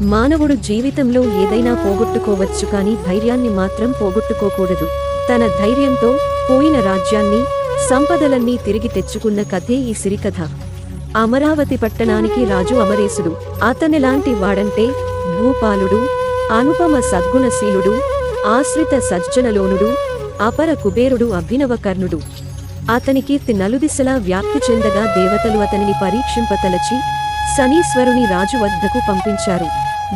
మానవుడు జీవితంలో ఏదైనా పోగొట్టుకోవచ్చు కానీ ధైర్యాన్ని మాత్రం పోగొట్టుకోకూడదు. తన ధైర్యంతో పోయిన రాజ్యాన్ని, సంపదలన్నీ తిరిగి తెచ్చుకున్న కథే ఈ సిరికథ. అమరావతి పట్టణానికి రాజు అమరేశుడు. అతనెలాంటి వాడంటే భూపాలుడు, అనుపమ సద్గుణశీలుడు, ఆశ్రిత సజ్జనలోనుడు, అపర కుబేరుడు, అభినవకర్ణుడు. అతని కీర్తి నలుదిశలా వ్యాప్తి చెందగా దేవతలు అతనిని పరీక్షింపతలచి శనీశ్వరుని రాజు వద్దకు పంపించారు.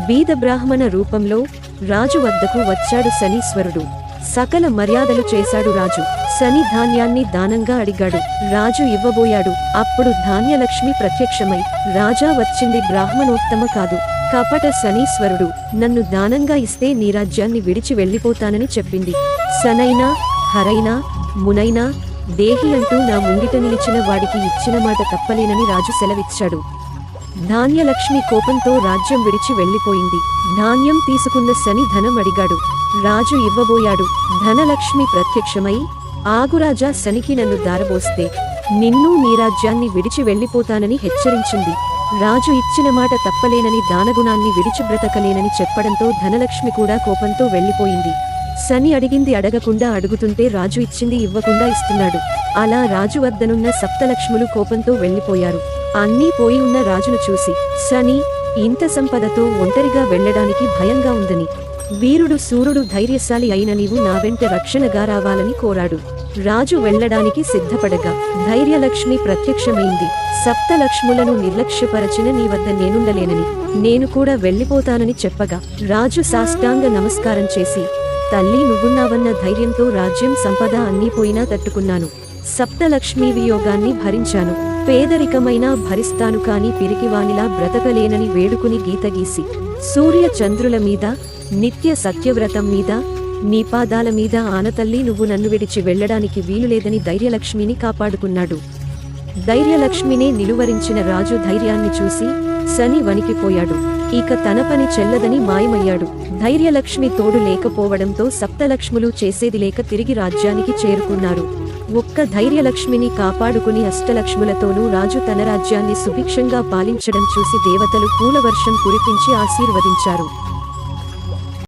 బీద బ్రాహ్మణ రూపంలో రాజు వద్దకు వచ్చాడు శనీశ్వరుడు. సకల మర్యాదలు చేశాడు రాజు. శని ధాన్యాన్ని దానంగా అడిగాడు. రాజు ఇవ్వబోయాడు. అప్పుడు ధాన్యలక్ష్మి ప్రత్యక్షమై, రాజా, వచ్చింది బ్రాహ్మణోత్తమ కాదు, కపట శనీశ్వరుడు. నన్ను దానంగా ఇస్తే నీ రాజ్యాన్ని విడిచి వెళ్ళిపోతానని చెప్పింది. శనైనా, హరైనా, మునైనా, దేహి అంటూ నా ముంగిట నిలిచిన వాడికి ఇచ్చిన మాట తప్పలేనని రాజు సెలవిచ్చాడు. ధాన్యలక్ష్మి కోపంతో రాజ్యం విడిచి వెళ్ళిపోయింది. ధాన్యం తీసుకున్న శని ధనం అడిగాడు. రాజు ఇవ్వబోయాడు. ధనలక్ష్మి ప్రత్యక్షమై, ఆగురాజా, శనికి నన్ను దారబోస్తే నిన్ను నీ రాజ్యాన్ని విడిచి వెళ్ళిపోతానని హెచ్చరించింది. రాజు ఇచ్చిన మాట తప్పలేనని, దానగుణాన్ని విడిచి బ్రతకలేనని చెప్పడంతో ధనలక్ష్మి కూడా కోపంతో వెళ్ళిపోయింది. శని అడిగింది అడగకుండా అడుగుతుంటే రాజు ఇచ్చింది ఇవ్వకుండా ఇస్తున్నాడు. అలా రాజు వద్దనున్న సప్తలక్ష్ములు కోపంతో వెళ్ళిపోయారు. అన్నీ పోయి ఉన్న రాజును చూసి, శని, ఇంత సంపదతో ఒంటరిగా వెళ్లడానికి భయంగా ఉందని, వీరుడు శూరుడు ధైర్యశాలి అయిన నీవు నా వెంట రక్షణగా రావాలని కోరాడు. రాజు వెళ్లడానికి సిద్ధపడగా ధైర్యలక్ష్మి ప్రత్యక్షమైంది. సప్తలక్ష్ములను నిర్లక్ష్యపరచిన నీ వద్ద నేనుండలేనని, నేను కూడా వెళ్ళిపోతానని చెప్పగా రాజు సాష్టాంగ నమస్కారం చేసి, తల్లి, నువ్వున్నావన్న ధైర్యంతో రాజ్యం, సంపద అన్నీ పోయినా తట్టుకున్నాను. సప్తలక్ష్మీ వియోగాన్ని భరించాను. పేదరికమైనా భరిస్తాను కాని పిరికివానిలా బ్రతకలేనని వేడుకుని గీత గీసి, సూర్య చంద్రుల మీద, నిత్య సత్యవ్రతం మీద, నీ పాదాల మీద ఆనతల్లి, నువ్వు నన్ను విడిచి వెళ్లడానికి వీలులేదని ధైర్యలక్ష్మిని కాపాడుకున్నాడు. ధైర్యలక్ష్మినే నిలువరించిన రాజు ధైర్యాన్ని చూసి శని వణికిపోయాడు. ఇక తన పని చెల్లదని మాయమయ్యాడు. ధైర్యలక్ష్మి తోడు లేకపోవడంతో సప్తలక్ష్ములు చేసేది లేక తిరిగి రాజ్యానికి చేరుకున్నారు. ఒక్క ధైర్యలక్ష్మిని కాపాడుకుని అష్టలక్ష్ములతోనూ రాజు తన రాజ్యాన్ని సుభిక్షంగా పాలించడం చూసి దేవతలు పూలవర్షం కురిపించి ఆశీర్వదించారు.